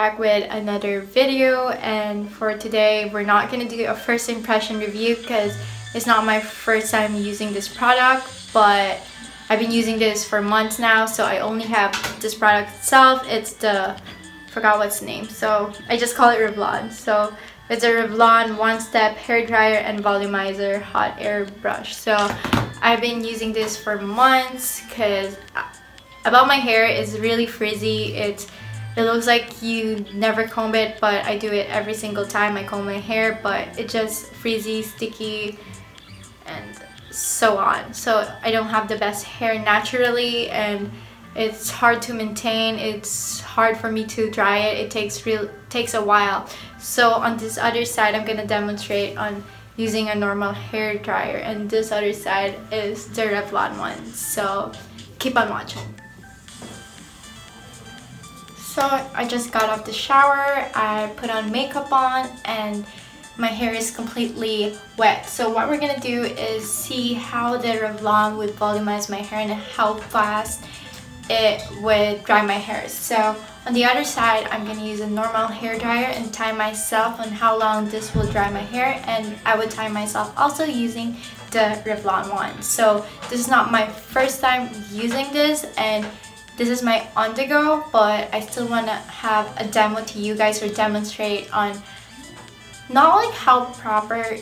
back with another video, and for today we're not going to do a first impression review because it's not my first time using this product, but I've been using this for months now, so I only have this product itself. It's the, forgot what's the name, so I just call it Revlon. So it's a Revlon one-step hair dryer and volumizer hot air brush. So I've been using this for months because about my hair is really frizzy. It looks like you never comb it, but I do it every single time I comb my hair, but it just frizzy, sticky, and so on. So I don't have the best hair naturally, and it's hard to maintain. It's hard for me to dry it. It takes a while. So on this other side, I'm gonna demonstrate on using a normal hair dryer, and this other side is the Revlon one. So keep on watching. So I just got off the shower, I put on makeup on, and my hair is completely wet. So what we're gonna do is see how the Revlon would volumize my hair and how fast it would dry my hair. So on the other side, I'm gonna use a normal hair dryer and time myself on how long this will dry my hair, and I would time myself also using the Revlon one. So this is not my first time using this, and this is my on the go, but I still want to have a demo to you guys or demonstrate on not like how proper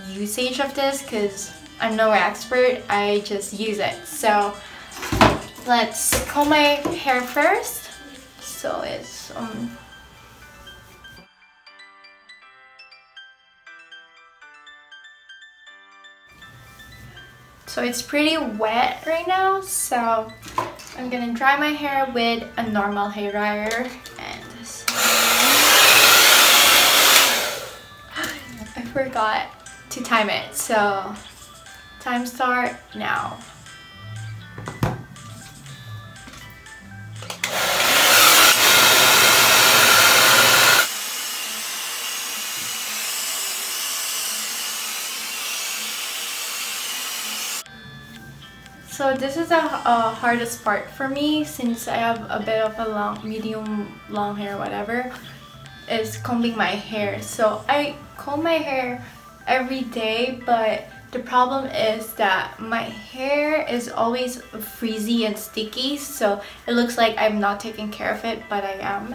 usage of this, because I'm no expert, I just use it. So let's comb my hair first. So it's so it's pretty wet right now, so I'm gonna dry my hair with a normal hair dryer, and I forgot to time it, so time start now. So this is the hardest part for me, since I have a bit of a medium long hair, whatever, is combing my hair. So I comb my hair every day, but the problem is that my hair is always frizzy and sticky, so it looks like I'm not taking care of it, but I am.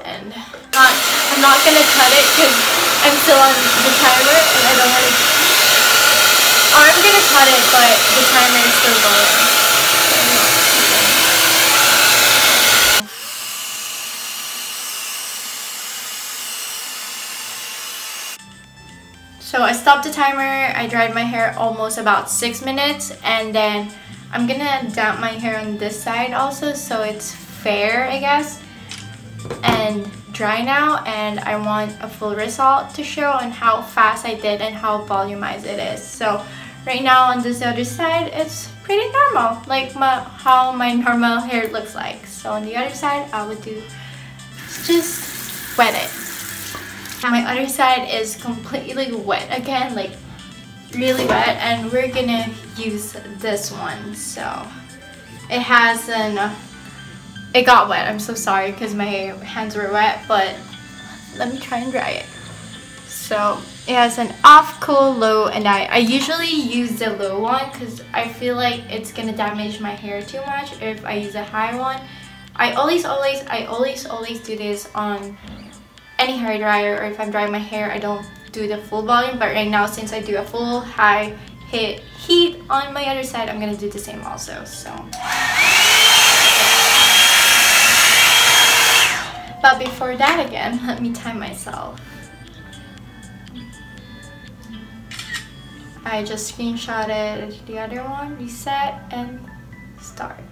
And I'm not gonna cut it because I'm still on the timer and I don't want to. I'm gonna cut it, but the timer is still going. So I stopped the timer, I dried my hair almost about 6 minutes, and then I'm gonna damp my hair on this side also, so it's fair, I guess, and dry now. And I want a full result to show on how fast I did and how volumized it is. So right now on this other side, it's pretty normal, like how my normal hair looks like. So on the other side, I would do just wet it. My other side is completely wet again, like really wet, and we're gonna use this one. So it has it got wet, I'm so sorry because my hands were wet, but let me try and dry it. So it has an off, cool, low, and I usually use the low one because I feel like it's gonna damage my hair too much if I use a high one. I always do this on any hair dryer, or if I'm drying my hair, I don't do the full volume, but right now since I do a full high heat on my other side, I'm gonna do the same also. So but before that, again, let me time myself. I just screenshotted the other one, reset, and start.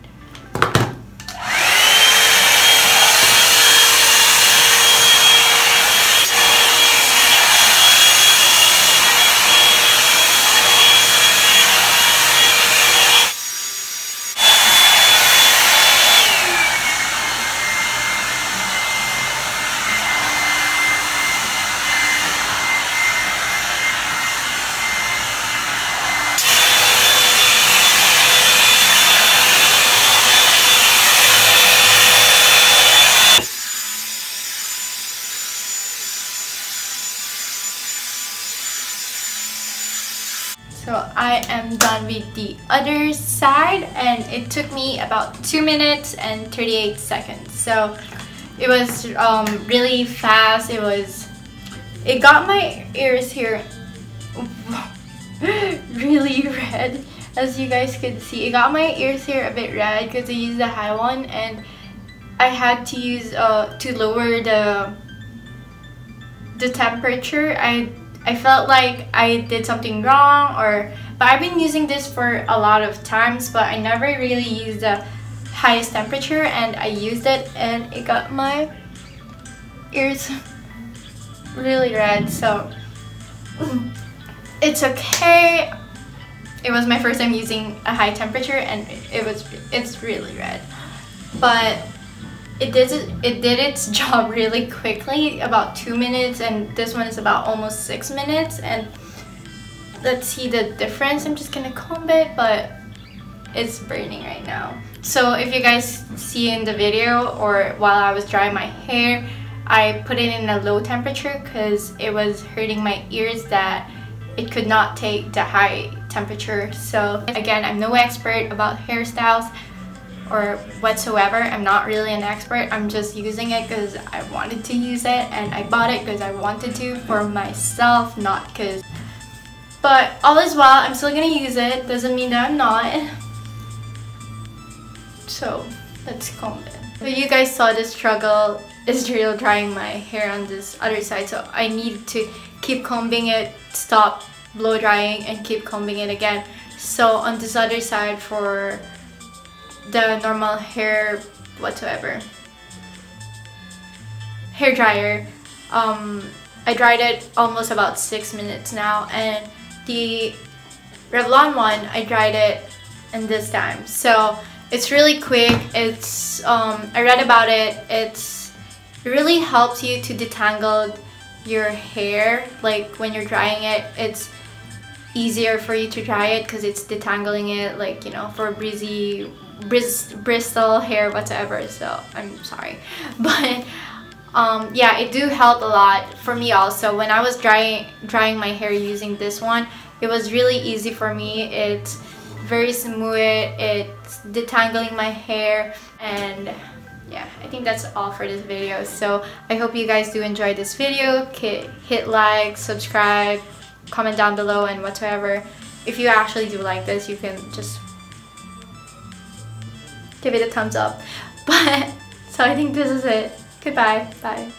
I'm done with the other side, and it took me about 2 minutes and 38 seconds. So it was really fast. It got my ears here really red, as you guys could see. It got my ears here a bit red because I used the high one, and I had to use to lower the temperature. I felt like I did something wrong, but I've been using this for a lot of times, but I never really used the highest temperature, and I used it and it got my ears really red. So it's okay. It was my first time using a high temperature, and it's really red, but it did its job really quickly, about 2 minutes, and this one is about almost 6 minutes. And let's see the difference. I'm just gonna comb it, but it's burning right now. So if you guys see in the video or while I was drying my hair, I put it in a low temperature because it was hurting my ears that it could not take the high temperature. So again, I'm no expert about hairstyles or whatsoever. I'm not really an expert. I'm just using it because I wanted to use it, and I bought it because I wanted to for myself, not because. But all is well. I'm still gonna use it. Doesn't mean that I'm not. So let's comb it. So you guys saw the struggle Israel drying my hair on this other side, so I need to keep combing it, stop blow drying, and keep combing it again. So on this other side, for the normal hair hair dryer, I dried it almost about 6 minutes now, and the Revlon one, I dried it in this time. So it's really quick. It's I read about it. It really helps you to detangle your hair. Like when you're drying it, it's easier for you to dry it because it's detangling it, like, you know, for bristle hair, whatever. So I'm sorry, but yeah, it do help a lot for me also. When I was drying my hair using this one, it was really easy for me. It's very smooth. It's detangling my hair, and yeah, I think that's all for this video. So I hope you guys do enjoy this video. Hit like, subscribe, comment down below, and whatsoever. If you actually do like this, you can just give it a thumbs up. But so I think this is it. Goodbye. Bye.